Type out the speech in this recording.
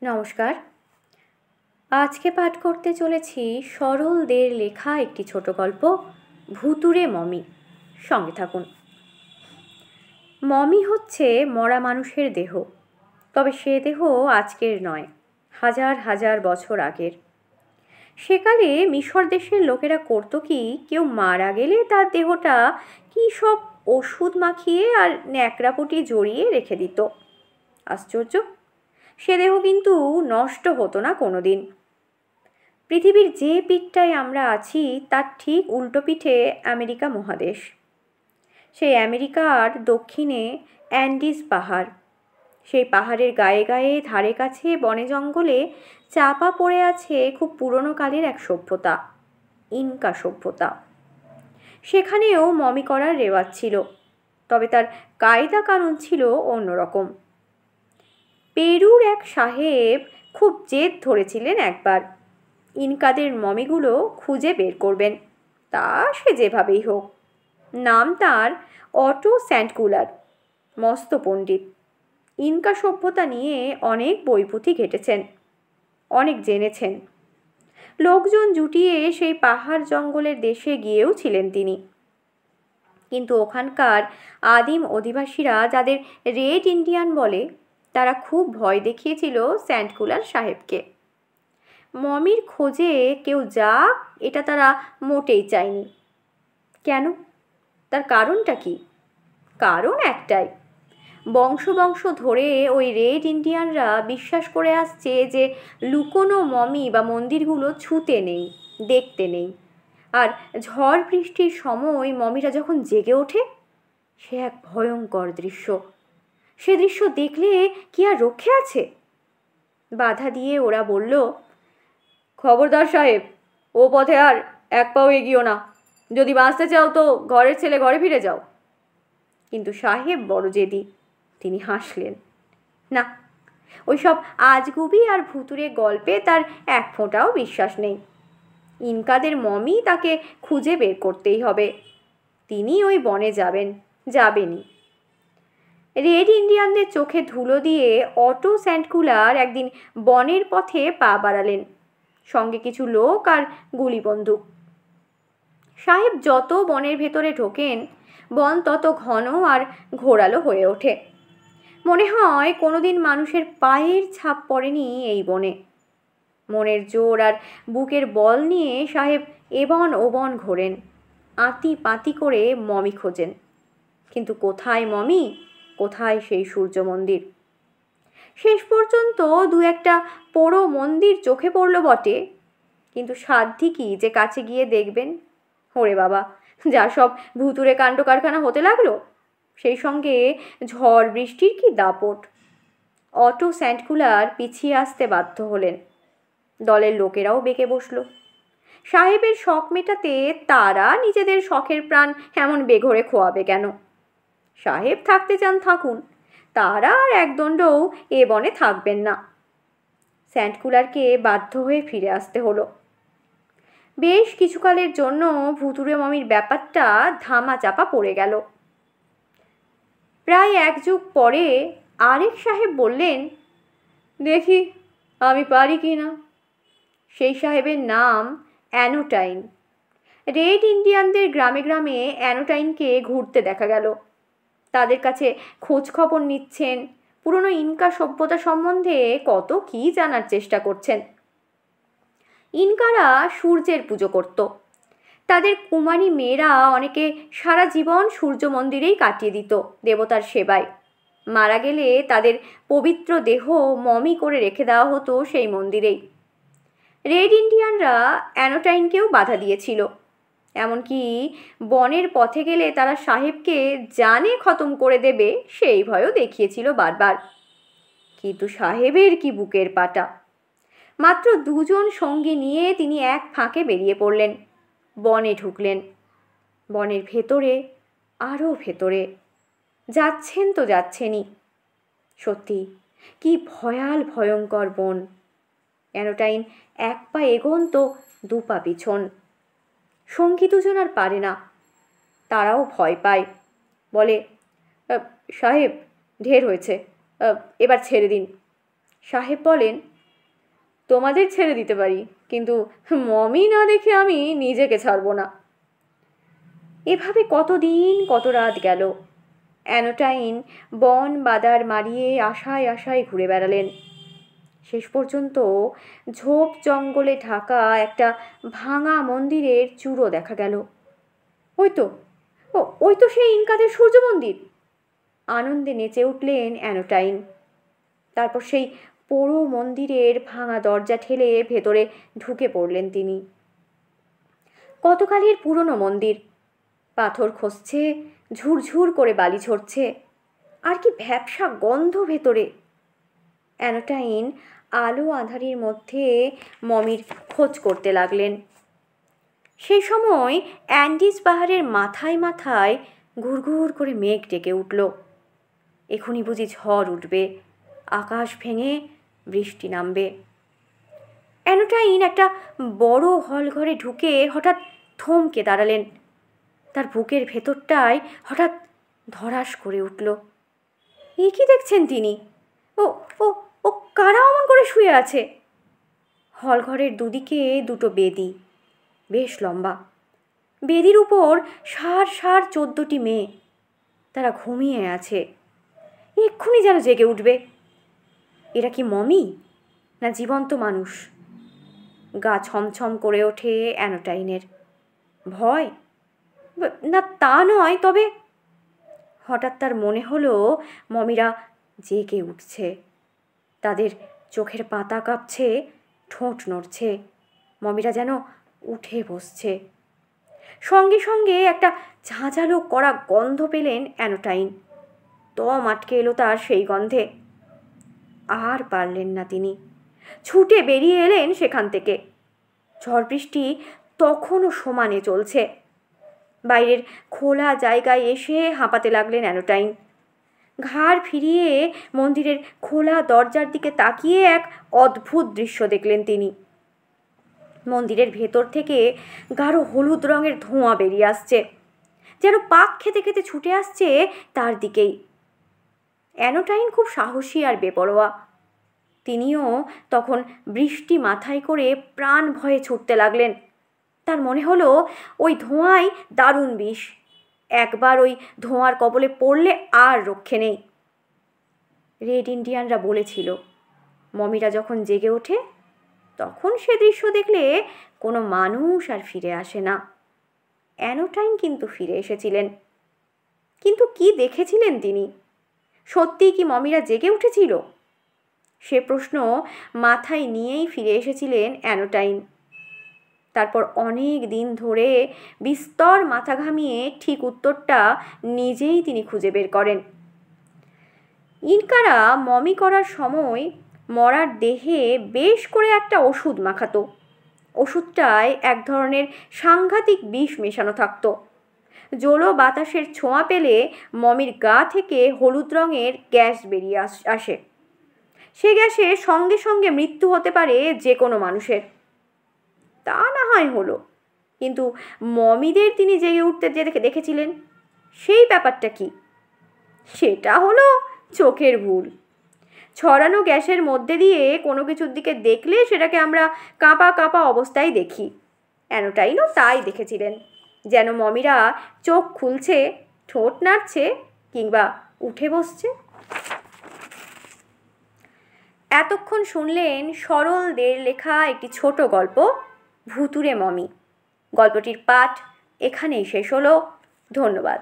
নমস্কার। আজকে পাঠ করতে চলেছি সরল দের লেখা একটি ছোট গল্প, ভুতুড়ে মমি। সঙ্গে থাকুন। মমি হচ্ছে মরা মানুষের দেহ, তবে সে দেহ আজকের নয়, হাজার হাজার বছর আগের। সেকালে মিশর দেশের লোকেরা করতো কি, কেউ মারা গেলে তার দেহটা কি সব ওষুধ মাখিয়ে আর ন্যাকড়াপটি জড়িয়ে রেখে দিত। আশ্চর্য, সে দেহ কিন্তু নষ্ট হতো না কোনো দিন। পৃথিবীর যে পিঠটায় আমরা আছি তার ঠিক উল্টো পিঠে আমেরিকা মহাদেশ। সেই আমেরিকার দক্ষিণে অ্যান্ডিজ পাহাড়। সেই পাহাড়ের গায়ে গায়ে ধারে কাছে বনে জঙ্গলে চাপা পড়ে আছে খুব পুরনো কালের এক সভ্যতা, ইনকা সভ্যতা। সেখানেও মমি করার রেওয়াজ ছিল, তবে তার কায়দা কানুন ছিল অন্যরকম। পেরুর এক সাহেব খুব জেদ ধরেছিলেন একবার ইনকাদের মমিগুলো খুঁজে বের করবেন, তা সে যেভাবেই হোক। নাম তার অটো স্যান্টকুলার, মস্ত পণ্ডিত। ইনকা সভ্যতা নিয়ে অনেক বইপুথি ঘেটেছেন, অনেক জেনেছেন। লোকজন জুটিয়ে সেই পাহাড় জঙ্গলের দেশে গিয়েও ছিলেন তিনি। কিন্তু ওখানকার আদিম অধিবাসীরা, যাদের রেড ইন্ডিয়ান বলে, তারা খুব ভয় দেখিয়েছিল স্যান্টকুলার সাহেবকে। মমির খোঁজে কেউ যাক, এটা তারা মোটেই চায়নি। কেন? তার কারণটা কি? কারণ একটাই, বংশ বংশ ধরে ওই রেড ইন্ডিয়ানরা বিশ্বাস করে আসছে যে লুকোনো মমি বা মন্দিরগুলো ছুঁতে নেই, দেখতে নেই। আর ঝড় বৃষ্টির সময় মমিরা যখন জেগে ওঠে, সে এক ভয়ঙ্কর দৃশ্য। সে দৃশ্য দেখলে কি আর রক্ষে আছে? বাধা দিয়ে ওরা বলল, খবরদার সাহেব, ও পথে আর এক পাও এগিও না। যদি বাঁচতে চাও তো ঘরের ছেলে ঘরে ফিরে যাও। কিন্তু সাহেব বড় জেদি। তিনি হাসলেন। না, ওইসব আজগুবি আর ভুতুরে গল্পে তার এক ফোঁটাও বিশ্বাস নেই। ইনকাদের মমি তাকে খুঁজে বের করতেই হবে। তিনি ওই বনে যাবেনই। রেড ইন্ডিয়ানদের চোখে ধুলো দিয়ে অটো স্যান্টকুলার একদিন বনের পথে পা বাড়ালেন, সঙ্গে কিছু লোক আর গুলি বন্দুক। সাহেব যত বনের ভেতরে ঢোকেন, বন তত ঘন আর ঘোরালো হয়ে ওঠে। মনে হয় কোনোদিন মানুষের পায়ের ছাপ পড়েনি এই বনে। মনের জোর আর বুকের বল নিয়ে সাহেব এবন ওবন ঘোরেন, আঁতি পাতি করে মমি খোঁজেন। কিন্তু কোথায় মমি, কোথায় সেই সূর্য মন্দির? শেষ পর্যন্ত দু একটা পোড়ো মন্দির চোখে পড়ল বটে, কিন্তু সাধ্যি কি যে কাছে গিয়ে দেখবেন? ওরে বাবা, যা সব ভুতুরে কাণ্ড কারখানা হতে লাগলো! সেই সঙ্গে ঝড় বৃষ্টির কি দাপট! অটো স্যান্টকুলার পিছিয়ে আসতে বাধ্য হলেন। দলের লোকেরাও বেঁকে বসল। সাহেবের শখ মেটাতে তারা নিজেদের শখের প্রাণ এমন বেঘরে খোয়াবে কেন? সাহেব থাকতে চান থাকুন, তারা আর একদণ্ডও এ বনে থাকবেন না। স্যান্টকুলারকে বাধ্য হয়ে ফিরে আসতে হলো। বেশ কিছুকালের জন্য ভুতুরে মমির ব্যাপারটা ধামা চাপা পড়ে গেল। প্রায় এক যুগ পরে আরেক সাহেব বললেন, দেখি আমি পারি কি না। সেই সাহেবের নাম অ্যানোটাইন। রেড ইন্ডিয়ানদের গ্রামে গ্রামে অ্যানোটাইনকে ঘুরতে দেখা গেল। তাদের কাছে খোঁজ খবর নিচ্ছেন, পুরনো ইনকা সভ্যতা সম্বন্ধে কত কী জানার চেষ্টা করছেন। ইনকারা সূর্যের পুজো করত। তাদের কুমারী মেয়েরা অনেকে সারা জীবন সূর্য মন্দিরেই কাটিয়ে দিত দেবতার সেবায়। মারা গেলে তাদের পবিত্র দেহ মমি করে রেখে দেওয়া হতো সেই মন্দিরেই। রেড ইন্ডিয়ানরা অ্যানোটাইনকেও বাধা দিয়েছিল, এমনকি বনের পথে গেলে তারা সাহেবকে জানে খতম করে দেবে সেই ভয়ও দেখিয়েছিল বারবার। কিন্তু সাহেবের কি বুকের পাটা! মাত্র দুজন সঙ্গী নিয়ে তিনি এক ফাঁকে বেরিয়ে পড়লেন, বনে ঢুকলেন। বনের ভেতরে, আরও ভেতরে যাচ্ছেন তো যাচ্ছেনই। সত্যি কি ভয়াল ভয়ঙ্কর বন! অ্যানোটাইন এক পা এগোন তো দু পা পিছন। সঙ্গী দুজন আর পারে না, তারাও ভয় পায়। বলে, সাহেব ঢের হয়েছে, এবার ছেড়ে দিন। সাহেব বলেন, তোমাদের ছেড়ে দিতে পারি, কিন্তু মমি না দেখে আমি নিজেকে ছাড়ব না। এভাবে কতদিন কত রাত গেল। অ্যানোটাইন বন বাদার মারিয়ে আশায় আশায় ঘুরে বেড়ালেন। শেষ পর্যন্ত ঝোপ জঙ্গলে ঢাকা একটা ভাঙা মন্দিরের চূড়ো দেখা গেল। ওই তো সেই ইনকাদের সূর্য মন্দির। আনন্দে নেচে উঠলেন অ্যানোটাইন। তারপর সেই পোড়ো মন্দিরের ভাঙা দরজা ঠেলে ভেতরে ঢুকে পড়লেন তিনি। কতকালের পুরনো মন্দির, পাথর খসছে, ঝুরঝুর করে বালি ঝরছে, আর কি ভ্যাপসা গন্ধ ভেতরে। অ্যানোটাইন আলো আঁধারির মধ্যে মমির খোঁজ করতে লাগলেন। সেই সময় অ্যান্ডিজ পাহাড়ের মাথায় মাথায় ঘুরঘুর করে মেঘ ডেকে উঠল। এখনই বুঝি ঝড় উঠবে, আকাশ ভেঙে বৃষ্টি নামবে। অ্যানোটাইন একটা বড় হল ঘরে ঢুকে হঠাৎ থমকে দাঁড়ালেন। তার বুকের ভেতরটায় হঠাৎ ধড়াস করে উঠল। এ কি দেখছেন তিনি? ও ও ও কারা অমন করে শুয়ে আছে? হলঘরের দুদিকে দুটো বেদি, বেশ লম্বা। বেদির উপর সার 14টি মেয়ে। তারা ঘুমিয়ে আছে, এক্ষুনি যেন জেগে উঠবে। এরা কি মমি না জীবন্ত মানুষ? গা ছমছম করে ওঠে অ্যানোটাইনের। ভয় না, তা নয়, তবে হঠাৎ তার মনে হলো মমিরা জেগে উঠছে। তাদের চোখের পাতা কাঁপছে, ঠোঁট নড়ছে। মমিরা যেন উঠে বসছে। সঙ্গে সঙ্গে একটা ঝাঁঝালো কড়া গন্ধ পেলেন অ্যানোটাইন। দম আটকে এলো তার সেই গন্ধে। আর পারলেন না তিনি, ছুটে বেরিয়ে এলেন সেখান থেকে। ঝড় বৃষ্টি তখনও সমানে চলছে। বাইরের খোলা জায়গায় এসে হাঁপাতে লাগলেন অ্যানোটাইন। ঘাড় ফিরিয়ে মন্দিরের খোলা দরজার দিকে তাকিয়ে এক অদ্ভুত দৃশ্য দেখলেন তিনি। মন্দিরের ভেতর থেকে গাঢ় হলুদ রঙের ধোঁয়া বেরিয়ে আসছে, যেন পাক খেতে খেতে ছুটে আসছে তার দিকেই। অ্যানোটাইন খুব সাহসী আর বেপরোয়া। তিনিও তখন বৃষ্টি মাথায় করে প্রাণ ভয়ে ছুটতে লাগলেন। তার মনে হলো ওই ধোঁয়ায় দারুণ বিষ। একবার ওই ধোঁয়ার কবলে পড়লে আর রক্ষে নেই। রেড ইন্ডিয়ানরা বলেছিল, মমিরা যখন জেগে ওঠে তখন সে দৃশ্য দেখলে কোনো মানুষ আর ফিরে আসে না। অ্যানোটাইন কিন্তু ফিরে এসেছিলেন। কিন্তু কি দেখেছিলেন তিনি? সত্যিই কি মমিরা জেগে উঠেছিল? সে প্রশ্ন মাথায় নিয়েই ফিরে এসেছিলেন অ্যানোটাইন। তারপর অনেক দিন ধরে বিস্তর মাথা ঘামিয়ে ঠিক উত্তরটা নিজেই তিনি খুঁজে বের করেন। ইনকারা মমি করার সময় মরার দেহে বেশ করে একটা ওষুধ মাখাতো। ওষুধটায় এক ধরনের সাংঘাতিক বিষ মেশানো থাকতো। জোলো বাতাসের ছোঁয়া পেলে মমির গা থেকে হলুদ রঙের গ্যাস বেরিয়ে আসে। সে গ্যাসে সঙ্গে সঙ্গে মৃত্যু হতে পারে যে কোনো মানুষের। তা না হয় হলো, কিন্তু মমিদের তিনি জেগে উঠতে যে দেখেছিলেন, সেই ব্যাপারটা কি? সেটা হলো চোখের ভুল। ছড়ানো গ্যাসের মধ্যে দিয়ে কোনো কিছুর দিকে দেখলে সেটাকে আমরা কাঁপা কাঁপা অবস্থায় দেখি। অ্যানোটাইনও তাই দেখেছিলেন, যেন মমিরা চোখ খুলছে, ঠোঁট নাড়ছে কিংবা উঠে বসছে। এতক্ষণ শুনলেন সরলদের লেখা একটি ছোট গল্প, ভুতুড়ে মমি। গল্পটির পাঠ এখানেই শেষ হলো। ধন্যবাদ।